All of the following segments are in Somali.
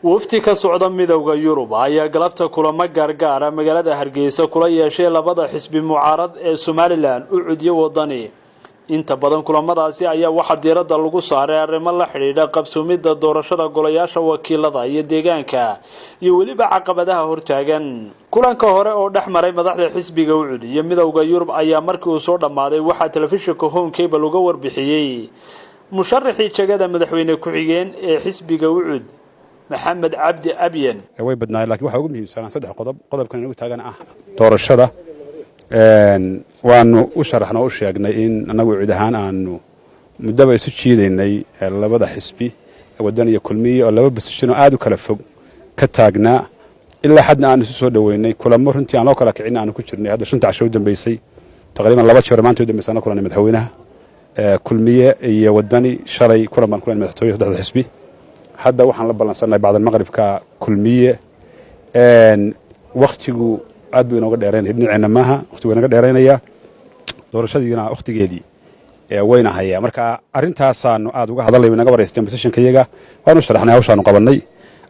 wafti ka socda midowga Yurub ayaa galabta kulamo gaar ah magaalada Hargeysa kula yeeshay labada xisbi mucaarad ee Somaliland u cudyo wadani inta badan kulamadaasi ayaa waxa diiradda lagu saaray arrimo la xiriira qabsoomida doorashada golayaasha wakiilada iyo deegaanka iyo waliba caqabadaha hortaagan kulanka hore oo dhaxmaray madaxda xisbiga UCUD iyo midowga Yurub ayaa markii uu soo dhamaaday waxa telefishinka Home Cable uga warbixiyay musharaxii jagada madaxweyne ku-xigeen ee xisbiga UCUD محمد عبد أبين way badnaa laakiin waxa ugu muhiimsan saddex qodobkan inuu taagan ah doorashada waanu u sharaxnaa u sheegnay in anagu cid ahaan aanu muddo isu jiideynay labada xisbi wadan iyo kulmiye oo laba position aad u kala fog ka taagnaa ilaa xadna aanu soo dhaweynay kulamo runtii aan loo kala kicin aanu ku jirnay hadda 5 casho u dambeysay taqriiban 2 jeer maanta u dambeysana kulan madaxweynaha kulmiye iyo wadani shalay kulan madaxtooyada saddexda xisbi hadda waxaan la balansanay bacda maqribka kulmiye waqtigu aad buu inooga dheereynay ibniceena maaha waqtigu inaga dheereynaya doorashadiina waqtigeedii wayna haya marka arintaasaanu aad uga hadalay inaga wareysteen positionka iyaga waanu sharaxnay hawshaanu qabanay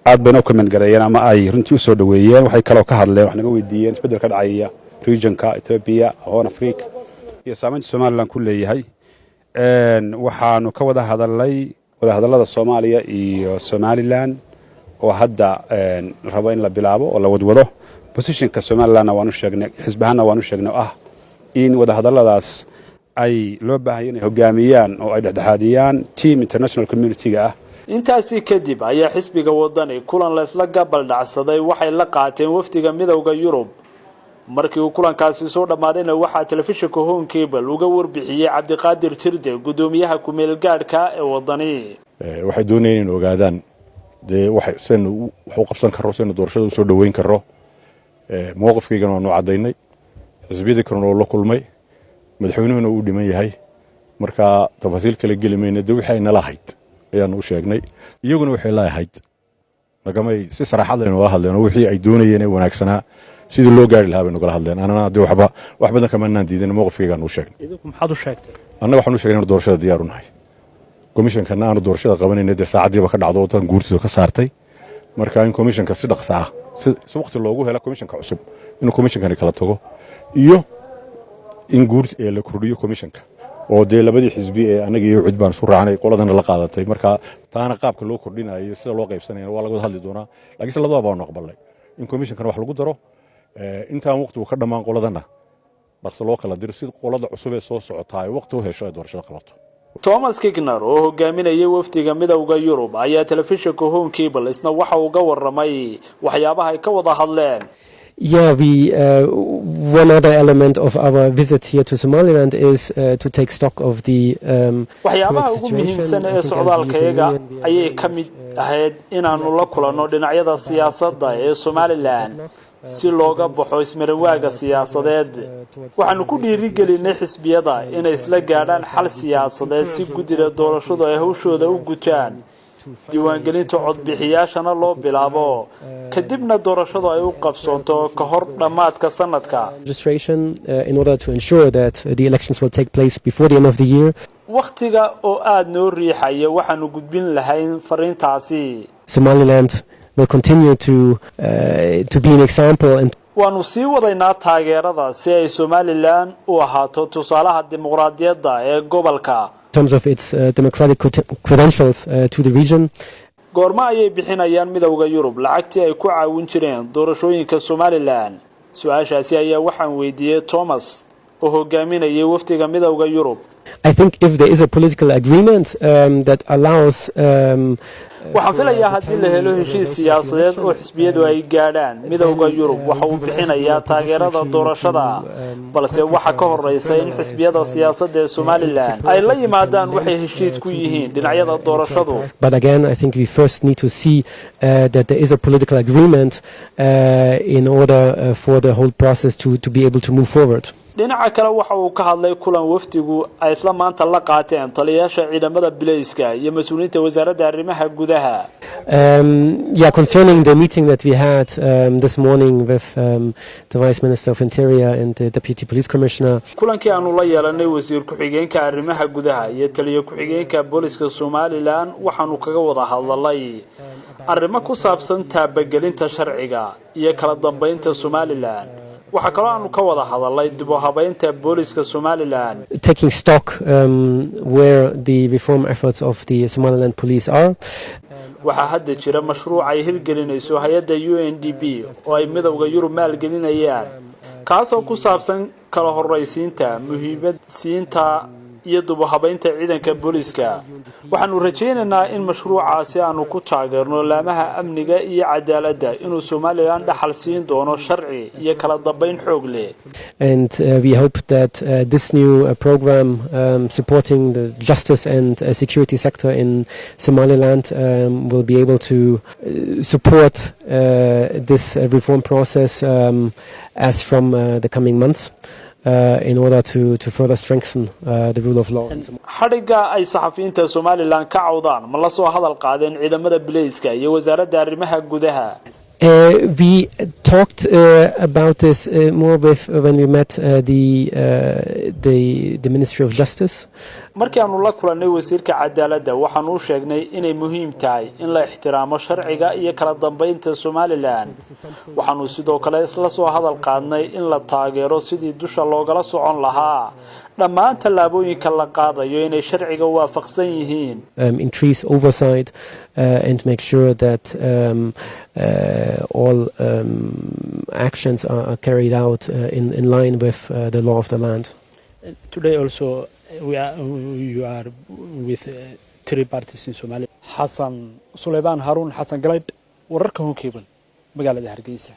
aad bayna u comment gareeyeen ama ay runtii u soo dhaweeyeen waxay kale ka hadleen wax naga weydiiyeen isbeddelka dhacaya regionka Ethiopia Horn Africa iyo saameynta Somaliland ku leeyahay waxaanu ka wada hadalay wadahadallada Soomaaliya iyo Somaliland oo hadda rabo in la bilaabo oo la wadwado positionka Somaliland waanu sheegnay xisbahana waanu sheegnay in wadahadalladaas ay loo baahan yahay hogaamiyaan oo ay dhexdhexaadiyaan team international community-ga intaasi kadib ayaa xisbiga wadani kulan la isla gabal dhacsaday waxay la qaateen wafdiga midowga Yurub markii uu kulankaasi soo dhamaadayna waxa telefishinka Home Cable uga warbixiyay Cabdiqaadir Tirde gudoomiyaha ku meel gaadhka ee wadani waxay doonayeen in ogaadaan wax u qabsan karo seen doorashada u soo dhaweyn karo mowqifkeygana waa cadaynay xisbiyada kale oo la kulmay madaxweynuhuna uu dhiman yahay marka tafaasiil kale gelimayna wixii ay nala hayd ayaan u sheegnay iyaguna waxay laahayd nagamay si saraxad leh oo hadleen wixii ay doonayeen ee wanaagsanaa sidii loo gaari lahaa baynu kala hadleen anana hadii wax badan kama naan diidan mowqifkeygaan u sheegnay idinku maxaad u sheegtay annaga waxaan u sheegnay in doorashada diyaar u nahay komishanka aanu doorashada qabanayna saacadiiba ka dhacdo tan guurtiisa ka saartay marka in komishanka si dhaqso ah si waqti loogu helo komishanka cusub inuu komishankani kala tago iyo in guurti ee la kordhiyo komishanka oo labadii xisbi ee anaga iyo cid baan soo raacnay qoladana la qaadatay marka taana qaabka loo kordhinayo sida loo qaybsanayo waa laga wada hadli doonaa laakiin labadaba baan aqbalay in komishanka wax lagu daro intaan waqtigu ka dhamaan qoladana dhaqso loo kala diro si qolada cusub ee soo socota ay waqti u hesho doorashada qabato Thomas Kigner oo hogaaminayay wafdiga midowga Yurub ayaa telefishinka Home Cable isna waxa uu ga waramay waxyaabaha ay ka wada hadleen Yeah, one other element of our visit here to Somaliland is to take stock of the waxyaabaha ugu muhiimsan ee socdaalkayaga ayay ka mid ahayd inaanu la kulanno dhinacyada siyaasadda ee Somaliland si looga baxo ismarawaaga siyaasadeed waxaanu ku dhiirigelinay xisbiyada inay isla gaadhaan xal siyaasadeed si guddiga doorashadu ay hawshooda u gutaan diiwaangelinta codbixiyaashana loo bilaabo kadibna doorashadu ay u qabsoonto ka hor dhamaadka sanadka registration in order to ensure that the elections will take place before the end of the year waqtiga oo aad noo riixaya waxaanu gudbin lahayn fariintaasi Somaliland will continue to be an example and waanu sii wadaynaa taageerada si ay Somaliland u ahaato tusaalaha dimuqraadiyadda ee gobolka in terms of its democratic credentials to the region goorma ayay bixinayaan midowga Yurub lacagtii ay ku caawin jireen doorashooyinka Somaliland su'aashaasi ayaa waxaan weydiiyay Thomas oo hogaaminayay wafdiga midowga Yurub I think if there is a political agreement that allows waxaan filayaa haddii la helo heshiis siyaasadeed oo xisbiyadu ay gaadhaan midowga Yurub waxa uu bixinayaa taageerada doorashada balse waxa ka horeysa in xisbiyada siyaasadda ee Somaliland ay la yimaadaan waxay heshiis ku yihiin dhinacyada doorashadu but again I think we first need to see that there is a political agreement in order for the whole process to be able to move forward dhinaca kale waxa uu ka hadlay kulan wafdigu ay isla maanta la qaateen taliyaasha ciidamada bilayska iyo mas'uuliyiinta wasaaradda arrimaha gudaha concerning the meeting that we had this morning with the Vice Minister of Interior and the Deputy Police Commissioner kulankii aanu la yeelanay wasiir ku-xigeenka arrimaha gudaha iyo taliye ku-xigeenka booliska Somaliland waxaanu kaga wada hadalay arrimo ku saabsan taabagelinta sharciga iyo kala dambeynta Somaliland. waxa kale oo aanu ka wada hadalay dib u habeynta booliska Somaliland. Taking stock where the reform efforts of the Somaliland police are. waxaa hadda jira mashruuc ay hirgelinayso hay'adda UNDP oo ay midowga Yurub maalgelinayaan kaasoo ku saabsan kala horreysiinta muhiimadiinta iyo dib u habeynta ciidanka booliska. waxaanu rajaynaynaa in mashruucaasi aanu ku taageerno laamaha amniga iyo cadaaladda inuu Somaliland dhaxal siin doono sharci iyo kala dambeyn xoog leh. And we hope that this new program supporting the justice and security sector in Somaliland will be able to support this reform process as from the coming months. In order to further strengthen the rule of law. xadhiga ay saxafiyiinta Somaliland ka cawdaan ma la soo hadal qaadeen ciidamada bilayska iyo wasaaradda arrimaha gudaha. We talked about this more with when we met the Ministry of Justice. markii aanu la kulanay wasiirka cadaaladda waxaanu u sheegnay inay muhiim tahay in la ixtiraamo sharciga iyo kala dambeynta Somaliland. waxaanu sidoo kale isla soo hadal qaadnay in la taageero sidii dusha loogala socon lahaa dhammaan tallaabooyinka la qaadayo inay sharciga waafaqsan yihiin. Increase oversight and make sure that all actions are carried out in line with the law of the land. Today also you are with three parties in Somalia. Hassan Sulaiman Harun Hassan Galayd wararka Honkebel magaalada Hargeysa.